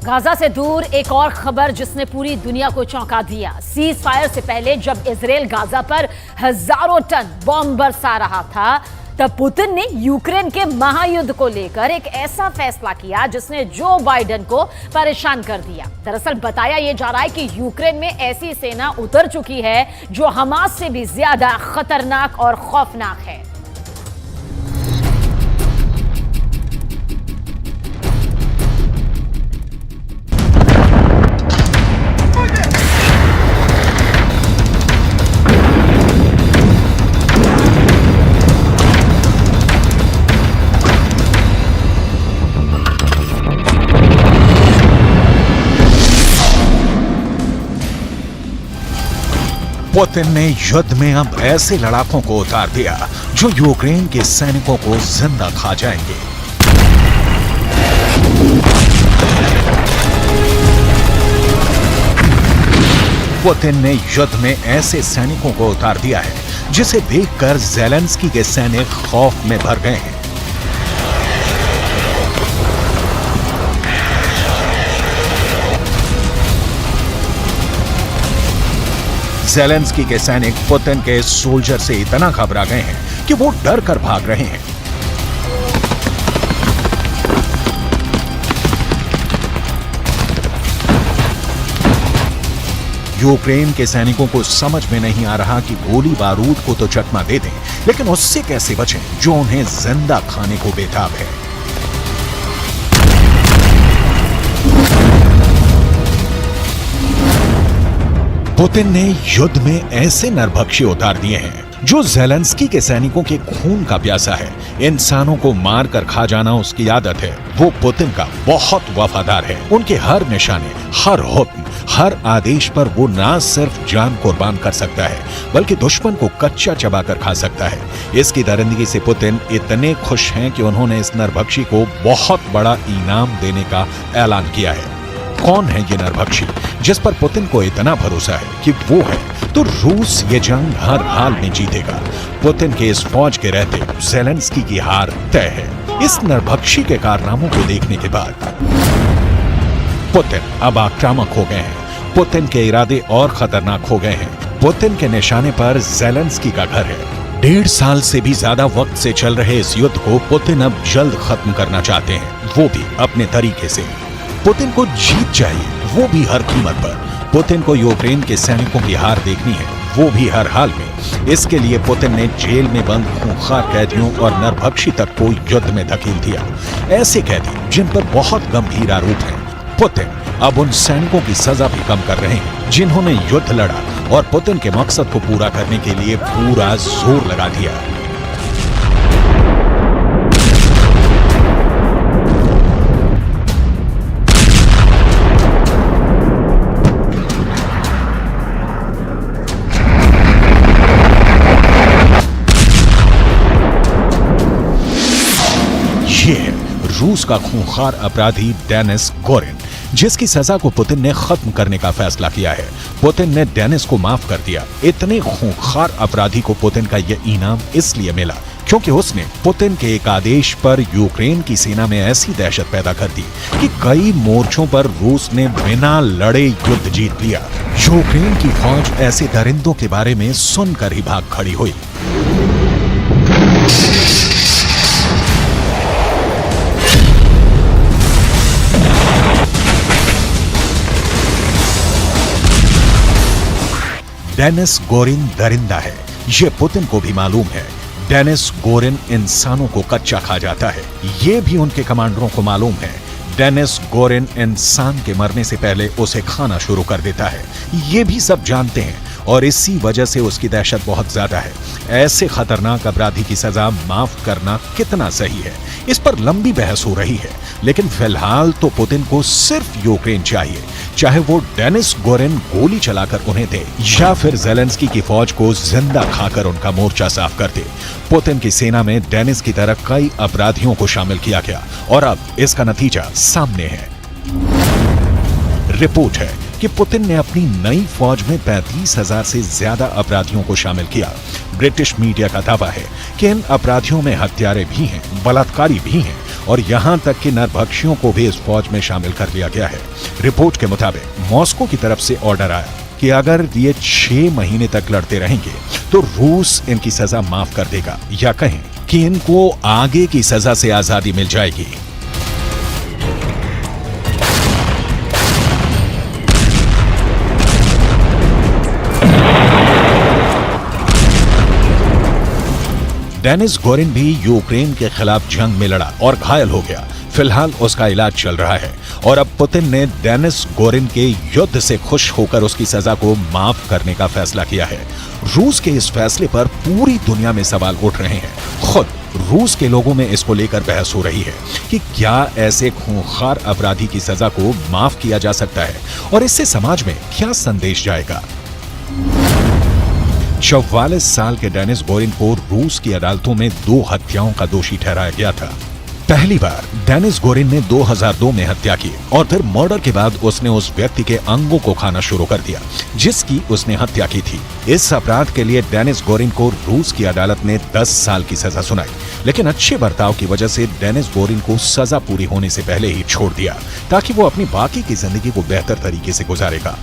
Gaza से दूर एक और खबर जिसने पूरी दुनिया को चौंका दिया। सीज फायर से पहले जब इजराइल गाजा पर हजारों टन बॉम्ब बरसा रहा था, तब पुतिन ने यूक्रेन के महायुद्ध को लेकर एक ऐसा फैसला किया जिसने जो बाइडेन को परेशान कर दिया। दरअसल बताया यह जा रहा है कि यूक्रेन में ऐसी सेना उतर चुकी है जो हमास से भी ज्यादा खतरनाक और खौफनाक है। पुतिन ने युद्ध में अब ऐसे लड़ाकों को उतार दिया जो यूक्रेन के सैनिकों को जिंदा खा जाएंगे। पुतिन ने युद्ध में ऐसे सैनिकों को उतार दिया है जिसे देखकर ज़ेलेंस्की के सैनिक खौफ में भर गए हैं। ज़ेलेंस्की के सैनिक पुतिन के सोल्जर से इतना घबरा गए हैं कि वो डर कर भाग रहे हैं। यूक्रेन के सैनिकों को समझ में नहीं आ रहा कि गोली बारूद को तो चकमा दे दें, लेकिन उससे कैसे बचें जो उन्हें जिंदा खाने को बेताब है। पुतिन ने युद्ध में ऐसे नरभक्षी उतार दिए हैं जो ज़ेलेंस्की के सैनिकों के खून का प्यासा है। इंसानों को मार कर खा जाना उसकी आदत है। वो पुतिन का बहुत वफादार है। उनके हर निशाने, हर हुक्म, हर आदेश पर वो ना सिर्फ जान कुर्बान कर सकता है बल्कि दुश्मन को कच्चा चबाकर खा सकता है। इसकी दरिंदगी से पुतिन इतने खुश हैं कि उन्होंने इस नरभक्षी को बहुत बड़ा इनाम देने का ऐलान किया है। कौन है ये नरभक्षी जिस पर पुतिन को इतना भरोसा है कि वो है तो रूस ये जंग हर हाल में जीतेगा। पुतिन के इस फौज के रहते ज़ेलेंस्की की हार तय है। इस नरभक्षी के कारनामों को देखने के बाद पुतिन अब आक्रामक हो गए हैं। पुतिन के इरादे और खतरनाक हो गए हैं। पुतिन के निशाने पर ज़ेलेंस्की का घर है। 1.5 साल से भी ज्यादा वक्त से चल रहे इस युद्ध को पुतिन अब जल्द खत्म करना चाहते हैं, वो भी अपने तरीके से। पुतिन को जीत चाहिए, वो भी हर कीमत पर। पुतिन को यूक्रेन के सैनिकों की हार देखनी है, वो भी हर हाल में। इसके लिए पुतिन ने जेल में बंद खूंखार कैदियों और नरभक्षी तक को युद्ध में धकेल दिया। ऐसे कैदी जिन पर बहुत गंभीर आरोप हैं। पुतिन अब उन सैनिकों की सजा भी कम कर रहे हैं जिन्होंने युद्ध लड़ा और पुतिन के मकसद को पूरा करने के लिए पूरा जोर लगा दिया। ये है रूस का खूंखार अपराधी डेनिस गोरिन, जिसकी सजा को पुतिन ने खत्म करने का फैसला किया है। पुतिन ने डेनिस को माफ कर दिया। इतने खूंखार अपराधी को पुतिन का यह इनाम इसलिए मिला क्योंकि उसने पुतिन के एक आदेश पर यूक्रेन की सेना में ऐसी दहशत पैदा कर दी कि कई मोर्चों पर रूस ने बिना लड़े युद्ध जीत लिया। यूक्रेन की फौज ऐसे दरिंदों के बारे में सुनकर ही भाग खड़ी हुई। डेनिस गोरिन दरिंदा है, ये पुतिन को भी मालूम है। डेनिस गोरिन इंसानों को कच्चा खा जाता है, ये भी उनके कमांडरों को मालूम है। डेनिस गोरिन इंसान के मरने से पहले उसे खाना शुरू कर देता है, ये भी सब जानते हैं और इसी वजह से उसकी दहशत बहुत ज्यादा है। ऐसे खतरनाक अपराधी की सजा माफ करना कितना सही है, इस पर लंबी बहस हो रही है। लेकिन फिलहाल तो पुतिन को सिर्फ यूक्रेन चाहिए, चाहे वो डेनिस गोरिन गोली चलाकर उन्हें दे या फिर ज़ेलेंस्की की फौज को जिंदा खाकर उनका मोर्चा साफ कर दे। पुतिन की सेना में डेनिस की तरह कई अपराधियों को शामिल किया गया और अब इसका नतीजा सामने है। रिपोर्ट है कि पुतिन ने अपनी नई फौज में 35,000 से ज्यादा अपराधियों को शामिल किया। ब्रिटिश मीडिया का दावा है कि इन अपराधियों में हत्यारे भी हैं, बलात्कारी भी हैं और यहां तक कि नरभक्षियों को भी इस फौज में शामिल कर लिया गया है। रिपोर्ट के मुताबिक मॉस्को की तरफ से ऑर्डर आया कि अगर ये 6 महीने तक लड़ते रहेंगे तो रूस इनकी सजा माफ कर देगा, या कहें कि इनको आगे की सजा से आजादी मिल जाएगी। डेनिस गोरिन भी यूक्रेन के खिलाफ जंग में लड़ा और घायल हो गया। फिलहाल उसका इलाज चल रहा है और अब पुतिन ने डेनिस गोरिन के युद्ध से खुश होकर उसकी सजा को माफ करने का फैसला किया है। रूस के इस फैसले पर पूरी दुनिया में सवाल उठ रहे हैं। खुद रूस के लोगों में इसको लेकर बहस हो रही है कि क्या ऐसे खूंखार अपराधी की सजा को माफ किया जा सकता है और इससे समाज में क्या संदेश जाएगा। 44 साल के डेनिस गोरिन को रूस की अदालतों में 2 हत्याओं का दोषी ठहराया गया था। पहली बार डेनिस गोरिन ने 2002 में हत्या की और फिर मर्डर के बाद उसने उस व्यक्ति के अंगों को खाना शुरू कर दिया जिसकी उसने हत्या की थी। इस अपराध के लिए डेनिस गोरिन को रूस की अदालत ने 10 साल की सजा सुनाई, लेकिन अच्छे बर्ताव की वजह से डेनिस गोरिन को सजा पूरी होने से पहले ही छोड़ दिया ताकि वो अपनी बाकी की जिंदगी को बेहतर तरीके से गुजारेगा।